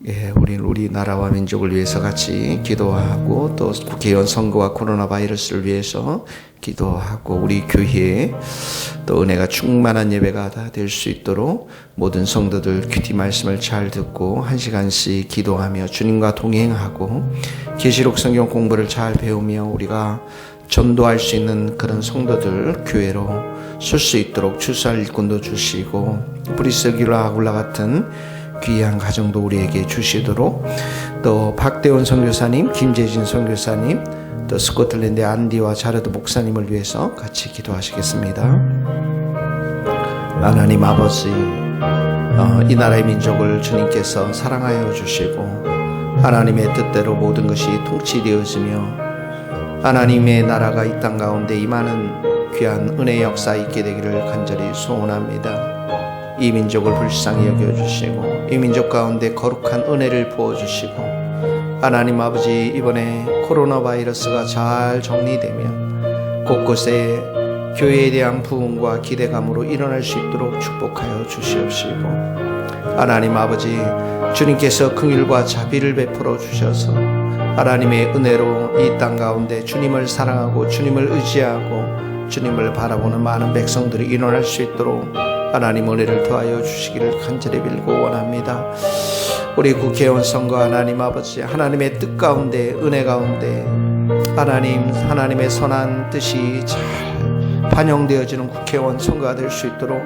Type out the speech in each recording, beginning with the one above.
우리 나라와 민족을 위해서 같이 기도하고 또 국회의원 선거와 코로나 바이러스를 위해서 기도하고 우리 교회에 또 은혜가 충만한 예배가 다 될 수 있도록 모든 성도들 큐티 말씀을 잘 듣고 한 시간씩 기도하며 주님과 동행하고 계시록 성경 공부를 잘 배우며 우리가 전도할 수 있는 그런 성도들 교회로 설 수 있도록 출산 일꾼도 주시고 브리스길과 아굴라 같은 귀한 가정도 우리에게 주시도록 또 박대원 선교사님, 김재진 선교사님, 또 스코틀랜드의 안디와 자르드 목사님을 위해서 같이 기도하시겠습니다. 하나님 아버지, 이 나라의 민족을 주님께서 사랑하여 주시고 하나님의 뜻대로 모든 것이 통치되어지며 하나님의 나라가 이 땅 가운데 임하는 귀한 은혜의 역사 있게 되기를 간절히 소원합니다. 이 민족을 불쌍히 여겨주시고 이 민족 가운데 거룩한 은혜를 부어주시고 하나님 아버지, 이번에 코로나 바이러스가 잘 정리되면 곳곳에 교회에 대한 부흥과 기대감으로 일어날 수 있도록 축복하여 주시옵시고 하나님 아버지, 주님께서 긍휼과 자비를 베풀어 주셔서 하나님의 은혜로 이 땅 가운데 주님을 사랑하고 주님을 의지하고 주님을 바라보는 많은 백성들이 일어날 수 있도록 하나님 은혜를 더하여 주시기를 간절히 빌고 원합니다. 우리 국회의원 선거 하나님 아버지, 하나님의 뜻 가운데 은혜 가운데 하나님의 선한 뜻이 잘 반영되어지는 국회의원 선거가 될 수 있도록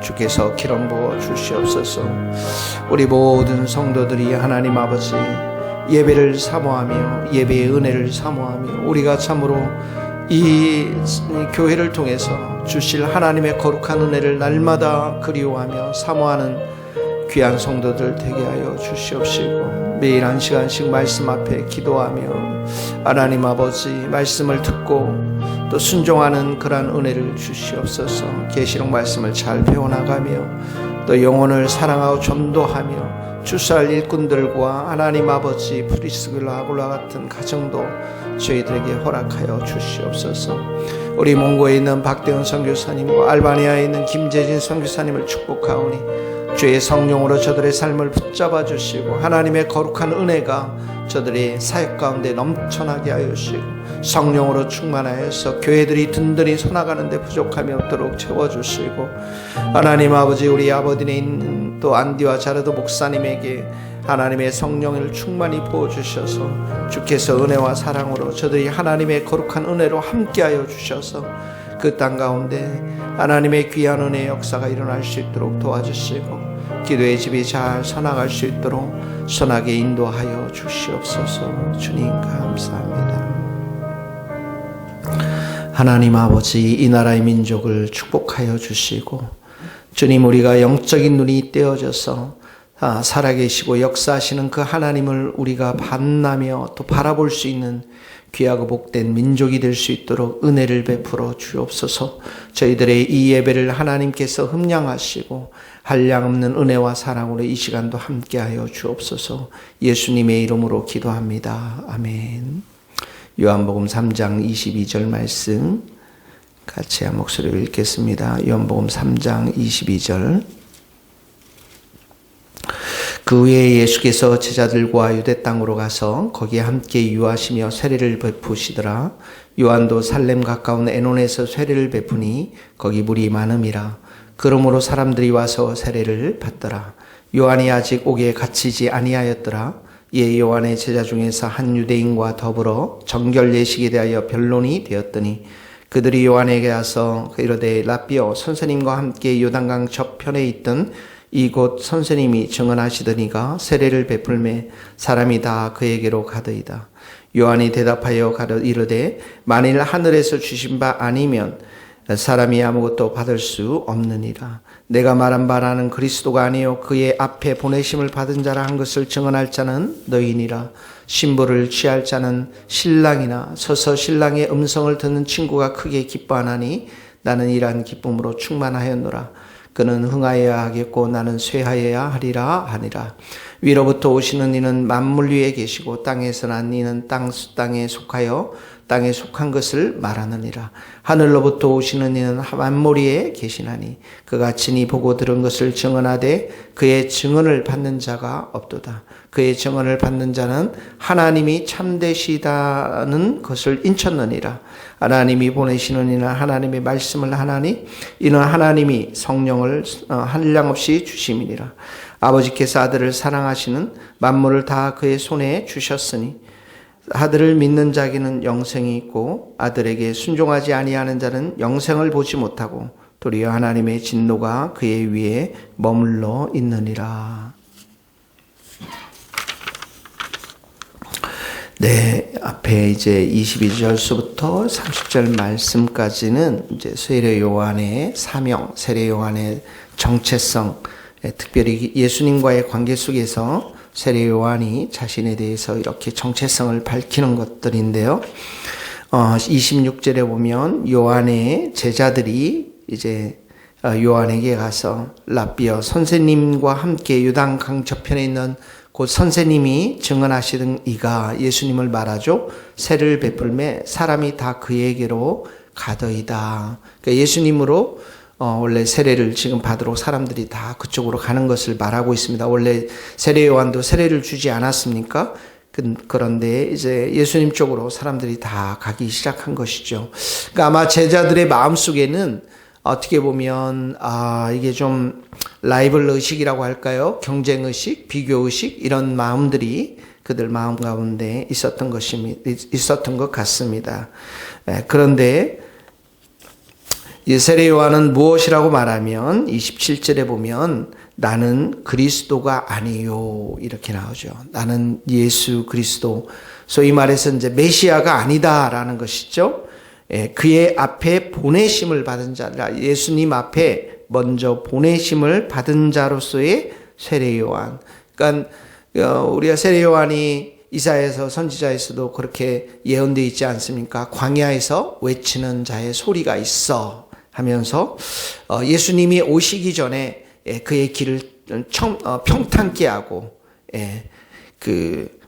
주께서 기름 부어 주시옵소서. 우리 모든 성도들이 하나님 아버지 예배를 사모하며 예배의 은혜를 사모하며 우리가 참으로 이 교회를 통해서 주실 하나님의 거룩한 은혜를 날마다 그리워하며 사모하는 귀한 성도들 되게 하여 주시옵시고 매일 한 시간씩 말씀 앞에 기도하며 하나님 아버지 말씀을 듣고 또 순종하는 그러한 은혜를 주시옵소서. 계시록 말씀을 잘 배워나가며 또 영혼을 사랑하고 전도하며 주살 일꾼들과 하나님 아버지 프리스길라 아굴라 같은 가정도 저희들에게 허락하여 주시옵소서. 우리 몽고에 있는 박대원 선교사님과 알바니아에 있는 김재진 선교사님을 축복하오니 주의 성령으로 저들의 삶을 붙잡아 주시고 하나님의 거룩한 은혜가 저들의 사역 가운데 넘쳐나게 하여 주시고 성령으로 충만하여서 교회들이 든든히 서나가는 데 부족함이 없도록 채워주시고 하나님 아버지, 우리 아버딘에 있는 또 안디와 자르드 목사님에게 하나님의 성령을 충만히 부어주셔서 주께서 은혜와 사랑으로 저들이 하나님의 거룩한 은혜로 함께하여 주셔서 그 땅 가운데 하나님의 귀한 은혜의 역사가 일어날 수 있도록 도와주시고 기도의 집이 잘 서나갈 수 있도록 선하게 인도하여 주시옵소서. 주님 감사합니다. 하나님 아버지, 이 나라의 민족을 축복하여 주시고 주님, 우리가 영적인 눈이 떼어져서 살아계시고 역사하시는 그 하나님을 우리가 만나며 또 바라볼 수 있는 귀하고 복된 민족이 될 수 있도록 은혜를 베풀어 주옵소서. 저희들의 이 예배를 하나님께서 흠량하시고 한량없는 은혜와 사랑으로 이 시간도 함께하여 주옵소서. 예수님의 이름으로 기도합니다. 아멘. 요한복음 3장 22절 말씀 같이 한 목소리로 읽겠습니다. 요한복음 3장 22절. 그 후에 예수께서 제자들과 유대 땅으로 가서 거기에 함께 유하시며 세례를 베푸시더라. 요한도 살렘 가까운 에논에서 세례를 베푸니 거기 물이 많음이라. 그러므로 사람들이 와서 세례를 받더라. 요한이 아직 옥에 갇히지 아니하였더라. 이에 요한의 제자 중에서 한 유대인과 더불어 정결 예식에 대하여 변론이 되었더니 그들이 요한에게 와서 이르되 라삐어, 선생님과 함께 요단강 저편에 있던 이곳 선생님이 증언하시더니가 세례를 베풀매 사람이 다 그에게로 가더이다. 요한이 대답하여 이르되 만일 하늘에서 주신 바 아니면 사람이 아무것도 받을 수 없느니라. 내가 말한 바라는 그리스도가 아니요 그의 앞에 보내심을 받은 자라 한 것을 증언할 자는 너희니라. 신부를 취할 자는 신랑이나 서서 신랑의 음성을 듣는 친구가 크게 기뻐하나니 나는 이러한 기쁨으로 충만하였노라. 그는 흥하여야 하겠고 나는 쇠하여야 하리라 하니라. 위로부터 오시는 이는 만물 위에 계시고 땅에서 난 이는 땅에 속하여 땅에 속한 것을 말하느니라. 하늘로부터 오시는 이는 만무리에 계시나니 그가 친히 보고 들은 것을 증언하되 그의 증언을 받는 자가 없도다. 그의 증언을 받는 자는 하나님이 참되시다는 것을 인쳤느니라. 하나님이 보내시는 이는 하나님의 말씀을 하나니 이는 하나님이 성령을 한량없이 주심이니라. 아버지께서 아들을 사랑하시는 만물을 다 그의 손에 주셨으니 아들을 믿는 자에게는 영생이 있고 아들에게 순종하지 아니하는 자는 영생을 보지 못하고 도리어 하나님의 진노가 그의 위에 머물러 있느니라. 네, 앞에 이제 22절서부터 30절 말씀까지는 이제 세례 요한의 사명, 세례 요한의 정체성, 특별히 예수님과의 관계 속에서 세례 요한이 자신에 대해서 이렇게 정체성을 밝히는 것들인데요. 26절에 보면 요한의 제자들이 이제 요한에게 가서 랍비여 선생님과 함께 요단 강 저편에 있는 곧 선생님이 증언하시던 이가 예수님을 말하죠. 세를 베풀매 사람이 다 그에게로 가더이다. 그러니까 예수님으로 원래 세례를 지금 받으러 사람들이 다 그쪽으로 가는 것을 말하고 있습니다. 원래 세례 요한도 세례를 주지 않았습니까? 그런데 이제 예수님 쪽으로 사람들이 다 가기 시작한 것이죠. 그러니까 아마 제자들의 마음속에는 어떻게 보면 이게 좀 라이벌 의식이라고 할까요? 경쟁 의식, 비교 의식 이런 마음들이 그들 마음 가운데 있었던 것 같습니다. 그런데 이 세례 요한은 무엇이라고 말하면 27절에 보면 나는 그리스도가 아니요 이렇게 나오죠. 나는 예수 그리스도, 소위 말해서 이제 메시아가 아니다라는 것이죠. 그의 앞에 보내심을 받은 자라, 예수님 앞에 먼저 보내심을 받은 자로서의 세례 요한. 그러니까 우리가 세례 요한이 이사야에서 선지자에서도 그렇게 예언되어 있지 않습니까? 광야에서 외치는 자의 소리가 있어 하면서 예수님이 오시기 전에 그의 길을 평탄케 하고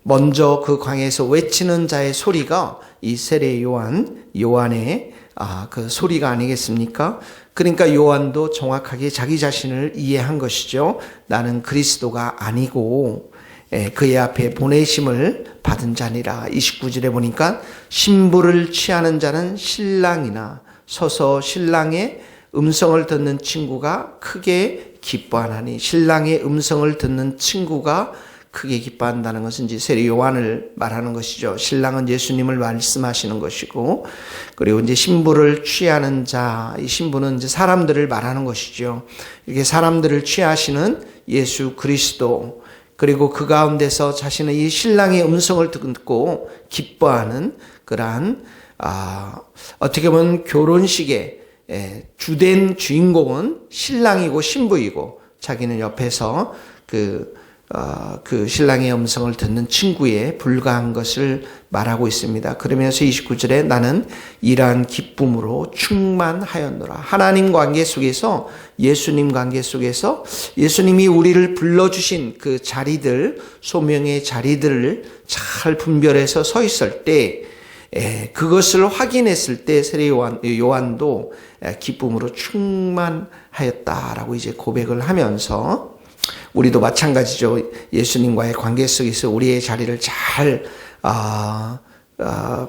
먼저 그 광야에서 외치는 자의 소리가 이 세례 요한의 그 소리가 아니겠습니까? 그러니까 요한도 정확하게 자기 자신을 이해한 것이죠. 나는 그리스도가 아니고 그의 앞에 보내심을 받은 자니라. 29절에 보니까 신부를 취하는 자는 신랑이나 서서 신랑의 음성을 듣는 친구가 크게 기뻐하나니, 신랑의 음성을 듣는 친구가 크게 기뻐한다는 것은 이제 세례 요한을 말하는 것이죠. 신랑은 예수님을 말씀하시는 것이고, 그리고 이제 신부를 취하는 자, 이 신부는 이제 사람들을 말하는 것이죠. 이렇게 사람들을 취하시는 예수 그리스도, 그리고 그 가운데서 자신의 이 신랑의 음성을 듣고 기뻐하는 그러한 어떻게 보면 결혼식의 주된 주인공은 신랑이고 신부이고, 자기는 옆에서 그 신랑의 음성을 듣는 친구에 불과한 것을 말하고 있습니다. 그러면서 29절에 나는 이러한 기쁨으로 충만하였노라. 하나님 관계 속에서, 예수님 관계 속에서 예수님이 우리를 불러주신 그 자리들, 소명의 자리들을 잘 분별해서 서 있을 때, 그것을 확인했을 때 세례 요한도 기쁨으로 충만하였다라고 이제 고백을 하면서, 우리도 마찬가지죠. 예수님과의 관계 속에서 우리의 자리를 잘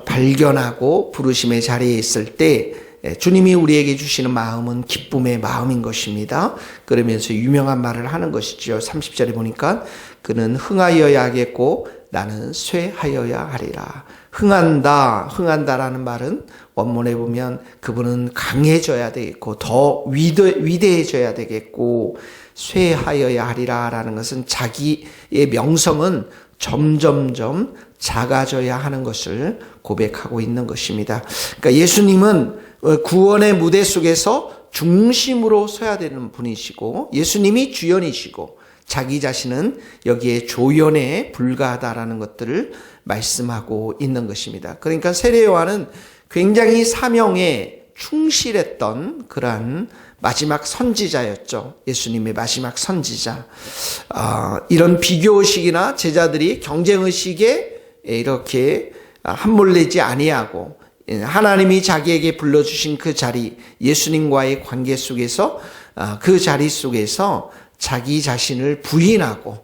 발견하고 부르심의 자리에 있을 때 주님이 우리에게 주시는 마음은 기쁨의 마음인 것입니다. 그러면서 유명한 말을 하는 것이죠. 30절에 보니까 그는 흥하여야 하겠고 나는 쇠하여야 하리라. 흥한다라는 말은 원문에 보면 그분은 강해져야 되겠고 더 위대해져야 되겠고, 쇠하여야 하리라라는 것은 자기의 명성은 점점점 작아져야 하는 것을 고백하고 있는 것입니다. 그러니까 예수님은 구원의 무대 속에서 중심으로 서야 되는 분이시고, 예수님이 주연이시고 자기 자신은 여기에 조연에 불과하다라는 것들을 말씀하고 있는 것입니다. 그러니까 세례 요한은 굉장히 사명에 충실했던 그러한 마지막 선지자였죠. 예수님의 마지막 선지자. 이런 비교의식이나 제자들이 경쟁의식에 이렇게 함몰내지 아니하고 하나님이 자기에게 불러주신 그 자리, 예수님과의 관계 속에서 그 자리 속에서 자기 자신을 부인하고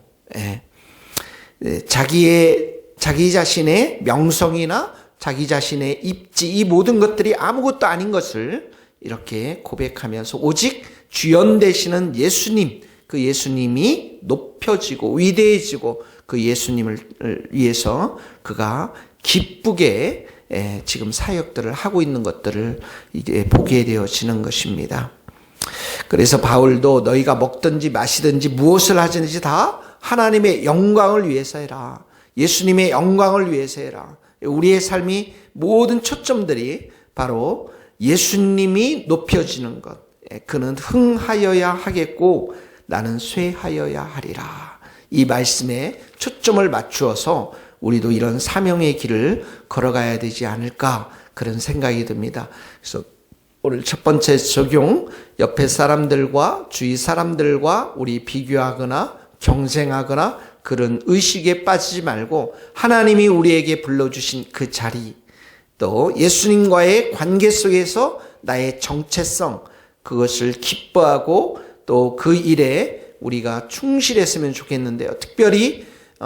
자기 자신의 명성이나 자기 자신의 입지, 이 모든 것들이 아무것도 아닌 것을 이렇게 고백하면서 오직 주연 되시는 예수님, 그 예수님이 높여지고 위대해지고 그 예수님을 위해서 그가 기쁘게 지금 사역들을 하고 있는 것들을 이제 보게 되어지는 것입니다. 그래서 바울도 너희가 먹든지 마시든지 무엇을 하든지 다 하나님의 영광을 위해서 해라. 예수님의 영광을 위해서 해라. 우리의 삶이 모든 초점들이 바로 예수님이 높여지는 것. 그는 흥하여야 하겠고 나는 쇠하여야 하리라. 이 말씀에 초점을 맞추어서 우리도 이런 사명의 길을 걸어가야 되지 않을까, 그런 생각이 듭니다. 그래서 오늘 첫 번째 적용, 옆에 사람들과 주위 사람들과 우리 비교하거나 경쟁하거나 그런 의식에 빠지지 말고 하나님이 우리에게 불러주신 그 자리, 또 예수님과의 관계 속에서 나의 정체성, 그것을 기뻐하고 또 그 일에 우리가 충실했으면 좋겠는데요. 특별히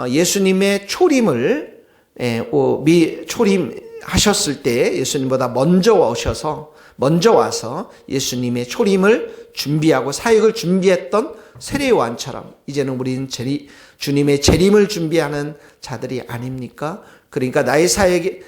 예수님의 초림을 초림하셨을 때 예수님보다 먼저 와서 예수님의 초림을 준비하고 사역을 준비했던 세례요한처럼 이제는 우리는 주님의 재림을 준비하는 자들이 아닙니까? 그러니까 나의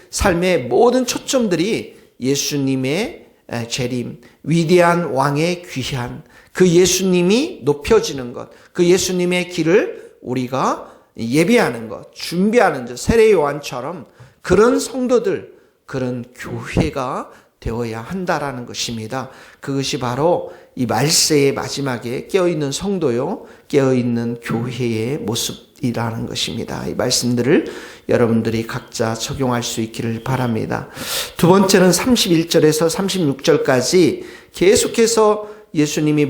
삶의 모든 초점들이 예수님의 재림, 위대한 왕의 귀한 그 예수님이 높여지는 것, 그 예수님의 길을 우리가 예비하는 것, 준비하는 것, 세례요한처럼 그런 성도들, 그런 교회가 되어야 한다라는 것입니다. 그것이 바로 이 말세의 마지막에 깨어있는 성도요, 깨어있는 교회의 모습이라는 것입니다. 이 말씀들을 여러분들이 각자 적용할 수 있기를 바랍니다. 두 번째는 31절에서 36절까지 계속해서 예수님이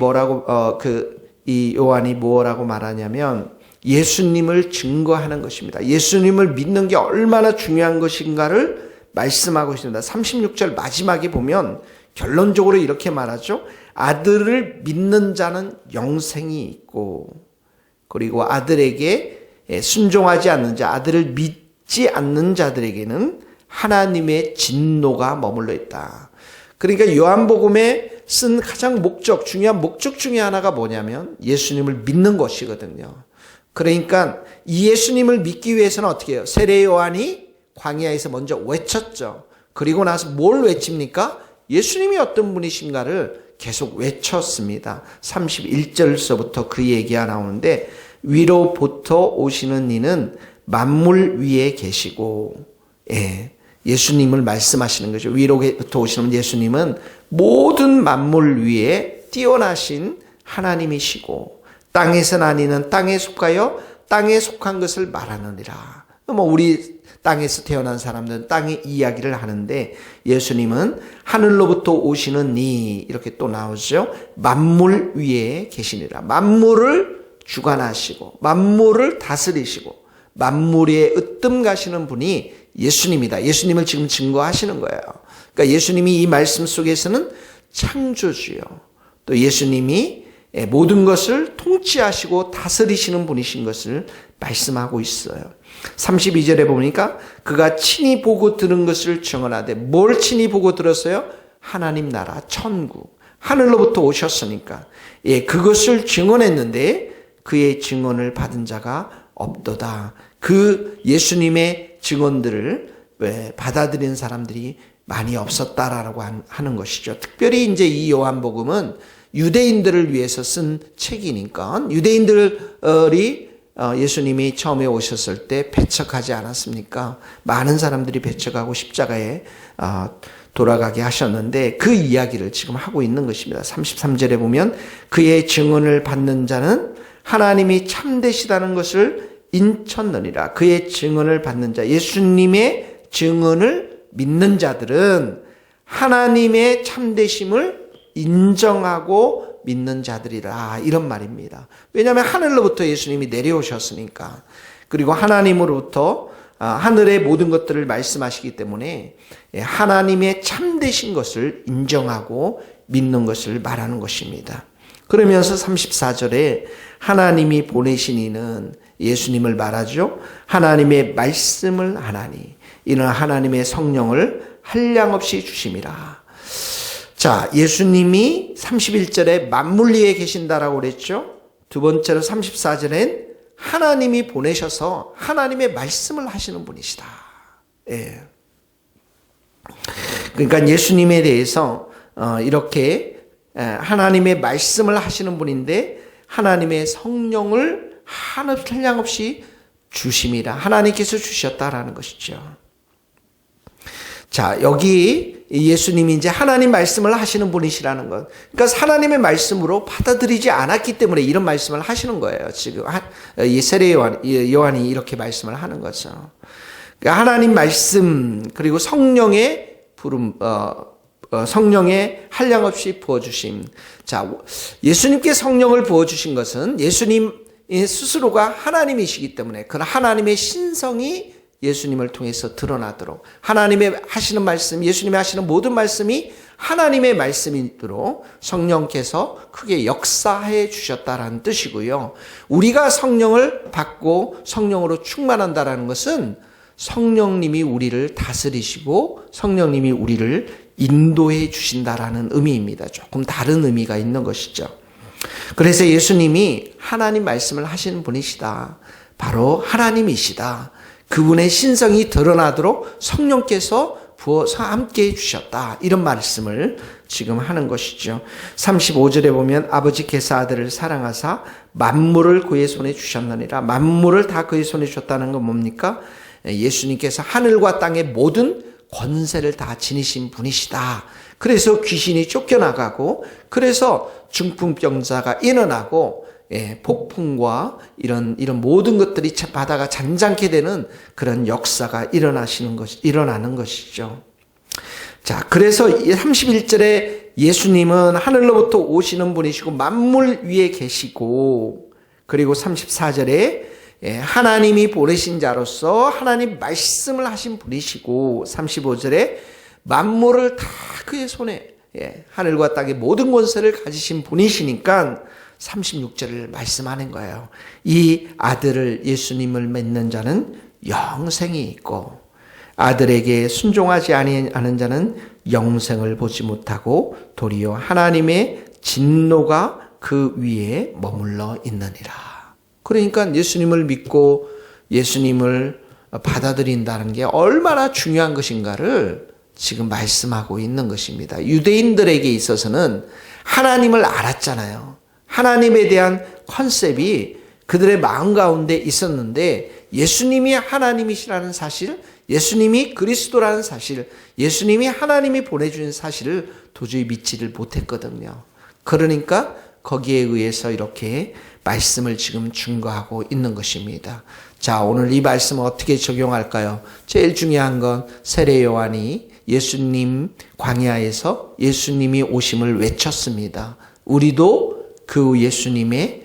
이 요한이 뭐라고 말하냐면 예수님을 증거하는 것입니다. 예수님을 믿는 게 얼마나 중요한 것인가를 말씀하고 있습니다. 36절 마지막에 보면 결론적으로 이렇게 말하죠. 아들을 믿는 자는 영생이 있고, 그리고 아들에게 순종하지 않는 자, 아들을 믿지 않는 자들에게는 하나님의 진노가 머물러 있다. 그러니까 요한복음에 쓴 가장 중요한 목적 중에 하나가 뭐냐면 예수님을 믿는 것이거든요. 그러니까 이 예수님을 믿기 위해서는 어떻게 해요? 세례 요한이 광야에서 먼저 외쳤죠. 그리고 나서 뭘 외칩니까? 예수님이 어떤 분이신가를 계속 외쳤습니다. 31절서부터 그 얘기가 나오는데 위로부터 오시는 이는 만물 위에 계시고, 예수님을 말씀하시는 거죠. 위로부터 오시는 예수님은 모든 만물 위에 뛰어나신 하나님이시고 땅에서 나니는 땅에 속하여 땅에 속한 것을 말하느니라. 우리 땅에서 태어난 사람들은 땅의 이야기를 하는데 예수님은 하늘로부터 오시는 이, 이렇게 또 나오죠. 만물 위에 계시니라. 만물을 주관하시고 만물을 다스리시고 만물에 으뜸 가시는 분이 예수님이다. 예수님을 지금 증거하시는 거예요. 그러니까 예수님이 이 말씀 속에서는 창조주요, 또 예수님이 모든 것을 통치하시고 다스리시는 분이신 것을 말씀하고 있어요. 32절에 보니까 그가 친히 보고 들은 것을 증언하되, 뭘 친히 보고 들었어요? 하나님 나라, 천국, 하늘로부터 오셨으니까 그것을 증언했는데 그의 증언을 받은 자가 없도다. 그 예수님의 증언들을 받아들인 사람들이 많이 없었다라고 하는 것이죠. 특별히 이제 이 요한복음은 유대인들을 위해서 쓴 책이니까 유대인들이 예수님이 처음에 오셨을 때 배척하지 않았습니까? 많은 사람들이 배척하고 십자가에 돌아가게 하셨는데 그 이야기를 지금 하고 있는 것입니다. 33절에 보면 그의 증언을 받는 자는 하나님이 참되시다는 것을 인쳤느니라. 그의 증언을 받는 자, 예수님의 증언을 믿는 자들은 하나님의 참되심을 인정하고 믿는 자들이라, 이런 말입니다. 왜냐하면 하늘로부터 예수님이 내려오셨으니까, 그리고 하나님으로부터 하늘의 모든 것들을 말씀하시기 때문에 하나님의 참되신 것을 인정하고 믿는 것을 말하는 것입니다. 그러면서 34절에 하나님이 보내신 이는 예수님을 말하죠. 하나님의 말씀을 하나니 이는 하나님의 성령을 한량없이 주심이라. 자, 예수님이 31절에 만물 위에 계신다라고 그랬죠. 두 번째로 34절엔 하나님이 보내셔서 하나님의 말씀을 하시는 분이시다. 예. 그러니까 예수님에 대해서 이렇게 하나님의 말씀을 하시는 분인데 하나님의 성령을 한량없이 주심이라. 하나님께서 주셨다라는 것이죠. 자, 여기 예수님이 이제 하나님 말씀을 하시는 분이시라는 것. 그러니까 하나님의 말씀으로 받아들이지 않았기 때문에 이런 말씀을 하시는 거예요. 지금 이 세례 요한이 이렇게 말씀을 하는 거죠. 그러니까 하나님 말씀 그리고 성령의 부름, 성령의 한량없이 부어주심. 자, 예수님께 성령을 부어주신 것은 예수님 스스로가 하나님이시기 때문에 그 하나님의 신성이 예수님을 통해서 드러나도록 하나님의 하시는 말씀, 예수님이 하시는 모든 말씀이 하나님의 말씀이도록 성령께서 크게 역사해 주셨다라는 뜻이고요. 우리가 성령을 받고 성령으로 충만한다라는 것은 성령님이 우리를 다스리시고 성령님이 우리를 인도해 주신다라는 의미입니다. 조금 다른 의미가 있는 것이죠. 그래서 예수님이 하나님 말씀을 하시는 분이시다. 바로 하나님이시다. 그분의 신성이 드러나도록 성령께서 부어서 함께 해주셨다. 이런 말씀을 지금 하는 것이죠. 35절에 보면 아버지께서 아들을 사랑하사 만물을 그의 손에 주셨느니라. 만물을 다 그의 손에 주셨다는 건 뭡니까? 예수님께서 하늘과 땅의 모든 권세를 다 지니신 분이시다. 그래서 귀신이 쫓겨나가고 그래서 중풍병자가 일어나고 폭풍과 이런 모든 것들이 바다가 잔잔케 되는 그런 역사가 일어나는 것이죠. 자, 그래서 31절에 예수님은 하늘로부터 오시는 분이시고 만물 위에 계시고 그리고 34절에 하나님이 보내신 자로서 하나님 말씀을 하신 분이시고 35절에 만물을 다 그의 손에 하늘과 땅의 모든 권세를 가지신 분이시니까 36절을 말씀하는 거예요. 이 아들을 예수님을 믿는 자는 영생이 있고 아들에게 순종하지 않은 자는 영생을 보지 못하고 도리어 하나님의 진노가 그 위에 머물러 있느니라. 그러니까 예수님을 믿고 예수님을 받아들인다는 게 얼마나 중요한 것인가를 지금 말씀하고 있는 것입니다. 유대인들에게 있어서는 하나님을 알았잖아요. 하나님에 대한 컨셉이 그들의 마음 가운데 있었는데 예수님이 하나님이시라는 사실, 예수님이 그리스도라는 사실, 예수님이 하나님이 보내주신 사실을 도저히 믿지를 못했거든요. 그러니까 거기에 의해서 이렇게 말씀을 지금 증거하고 있는 것입니다. 자, 오늘 이 말씀을 어떻게 적용할까요? 제일 중요한 건 세례 요한이 예수님 광야에서 예수님이 오심을 외쳤습니다. 우리도 그 예수님의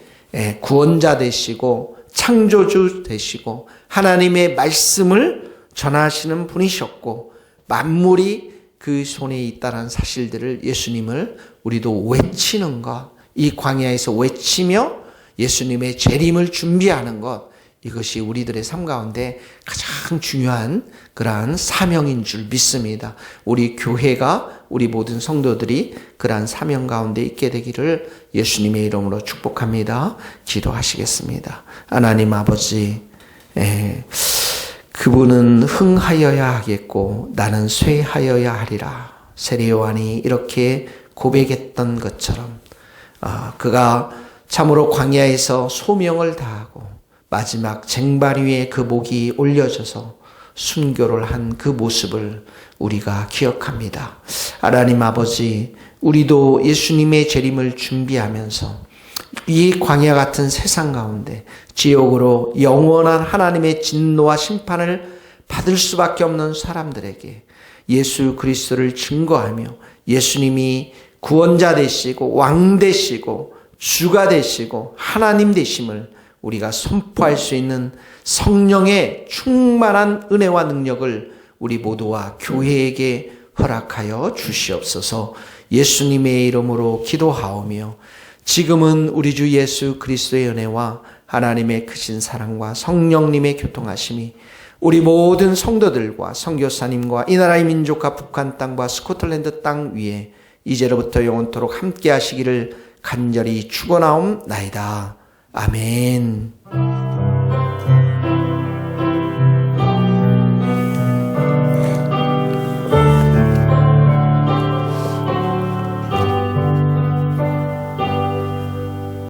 구원자 되시고 창조주 되시고 하나님의 말씀을 전하시는 분이셨고 만물이 그 손에 있다는 사실들을 예수님을 우리도 외치는 것, 이 광야에서 외치며 예수님의 재림을 준비하는 것, 이것이 우리들의 삶 가운데 가장 중요한 그러한 사명인 줄 믿습니다. 우리 교회가, 우리 모든 성도들이 그러한 사명 가운데 있게 되기를 예수님의 이름으로 축복합니다. 기도하시겠습니다. 하나님 아버지, 그분은 흥하여야 하겠고 나는 쇠하여야 하리라. 세례 요한이 이렇게 고백했던 것처럼 그가 참으로 광야에서 소명을 다하고 마지막 쟁반 위에 그 목이 올려져서 순교를 한 그 모습을 우리가 기억합니다. 하나님 아버지, 우리도 예수님의 재림을 준비하면서 이 광야 같은 세상 가운데 지옥으로 영원한 하나님의 진노와 심판을 받을 수밖에 없는 사람들에게 예수 그리스도를 증거하며 예수님이 구원자 되시고 왕 되시고 주가 되시고 하나님 되심을 우리가 선포할 수 있는 성령의 충만한 은혜와 능력을 우리 모두와 교회에게 허락하여 주시옵소서. 예수님의 이름으로 기도하오며 지금은 우리 주 예수 그리스도의 은혜와 하나님의 크신 사랑과 성령님의 교통하심이 우리 모든 성도들과 선교사님과 이 나라의 민족과 북한 땅과 스코틀랜드 땅 위에 이제로부터 영원토록 함께 하시기를 간절히 축원하옵나이다. 아멘.